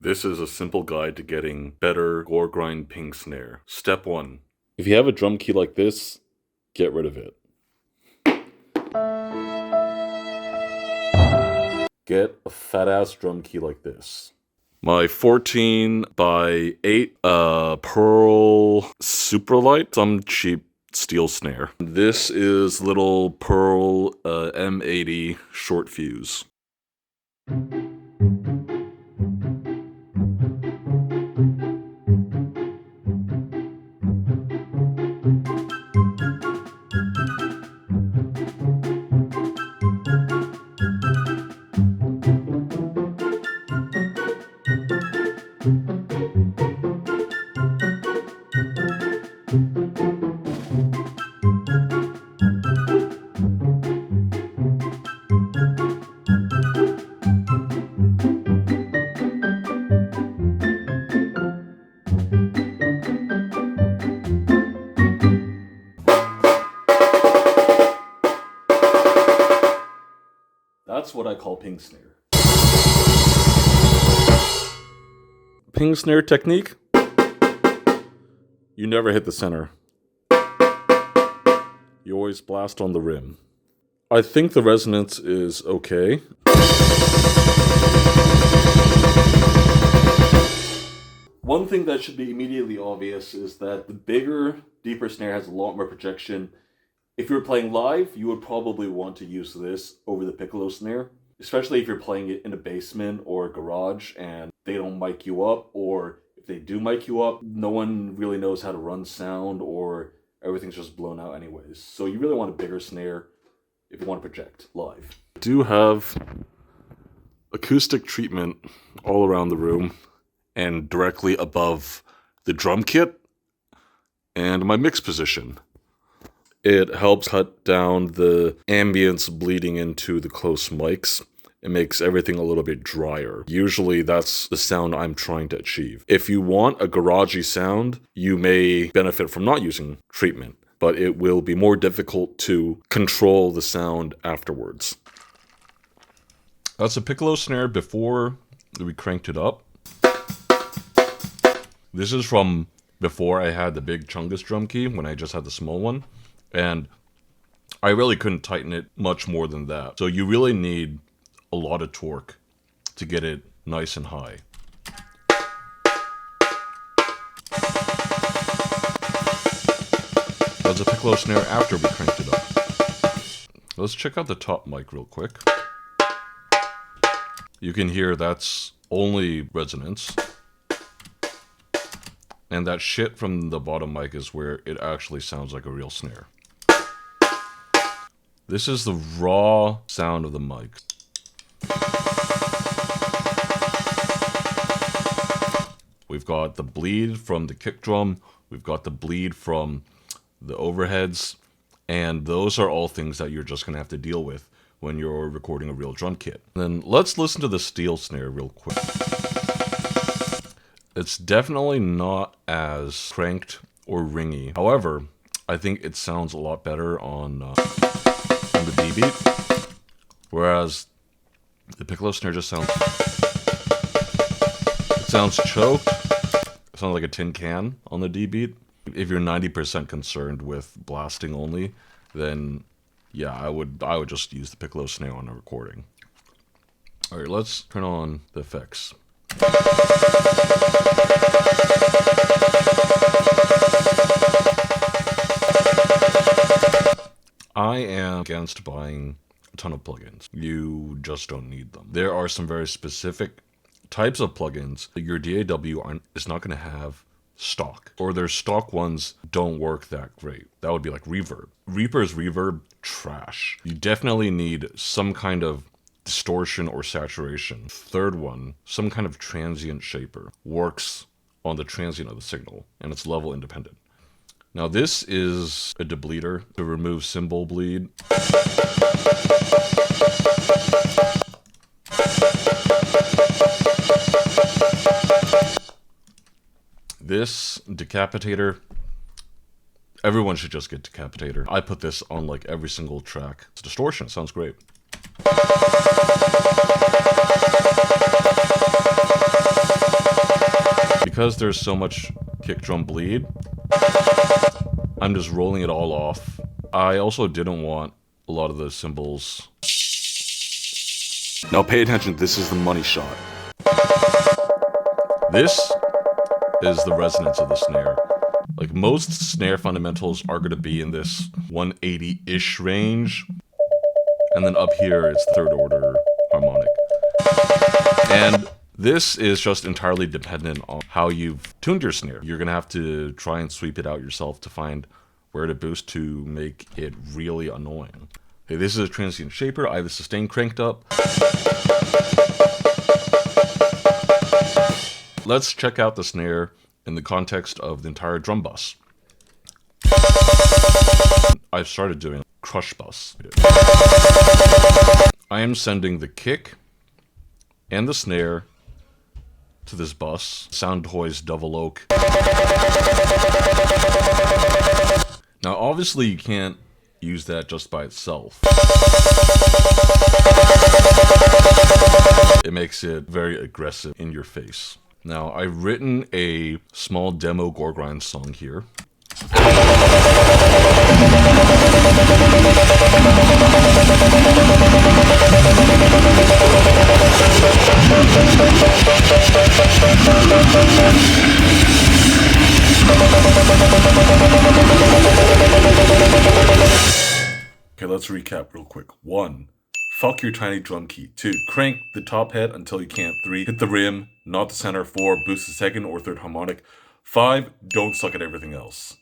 This is a simple guide to getting better Goregrind ping snare. Step 1. If you have a drum key like this, get rid of it. Get a fat-ass drum key like this. My 14 by 8 Pearl Superlight, some cheap steel snare. This is little Pearl M80 short fuse. That's what I call ping snare. Ping snare technique? You never hit the center. You always blast on the rim. I think the resonance is okay. One thing that should be immediately obvious is that the bigger, deeper snare has a lot more projection. If you're playing live, you would probably want to use this over the piccolo snare, especially if you're playing it in a basement or a garage and they don't mic you up, or if they do mic you up, no one really knows how to run sound or everything's just blown out anyways. So you really want a bigger snare if you want to project live. I do have acoustic treatment all around the room and directly above the drum kit and my mix position. It helps cut down the ambience bleeding into the close mics. It makes everything a little bit drier. Usually that's the sound I'm trying to achieve. If you want a garagey sound, you may benefit from not using treatment, but it will be more difficult to control the sound afterwards. That's a piccolo snare before we cranked it up. This is from before I had the big Chungus drum key, when I just had the small one. And I really couldn't tighten it much more than that. So you really need a lot of torque to get it nice and high. That's a piccolo snare after we cranked it up. Let's check out the top mic real quick. You can hear that's only resonance. And that shit from the bottom mic is where it actually sounds like a real snare. This is the raw sound of the mic. We've got the bleed from the kick drum, we've got the bleed from the overheads, and those are all things that you're just going to have to deal with when you're recording a real drum kit. Then let's listen to the steel snare real quick. It's definitely not as cranked or ringy. However, I think it sounds a lot better on the D beat, whereas the piccolo snare just sounds choked. It sounds like a tin can on the D beat. If you're 90% concerned with blasting only, then yeah, I would just use the piccolo snare on a recording. All right, let's turn on the effects. I am against buying a ton of plugins. You just don't need them. There are some very specific types of plugins that your DAW is not going to have stock, or their stock ones don't work that great. That would be like reverb. Reaper's reverb, trash. You definitely need some kind of distortion or saturation. Third one, some kind of transient shaper. Works on the transient of the signal, and it's level independent. Now this is a depleter to remove cymbal bleed. This decapitator, everyone should just get decapitator. I put this on like every single track. It's distortion, it sounds great. because there's so much kick drum bleed, I'm just rolling it all off. I also didn't want a lot of the cymbals. Now pay attention, this is the money shot. This is the resonance of the snare. Like, most snare fundamentals are going to be in this 180-ish range. And then up here, it's third order harmonic. And this is just entirely dependent on how you've tuned your snare. You're going to have to try and sweep it out yourself to find where to boost to make it really annoying. Okay, this is a transient shaper. I have the sustain cranked up. Let's check out the snare in the context of the entire drum bus. I've started doing crush bus. I am sending the kick and the snare to this bus. Sound Toys Double Oak. Now, obviously, you can't use that just by itself. It makes it very aggressive in your face. Now, I've written a small demo Goregrind song here. Okay, let's recap real quick. 1. Fuck your tiny drum key. 2. Crank the top head until you can't. 3. Hit the rim, not the center. 4. Boost the second or third harmonic. 5. Don't suck at everything else.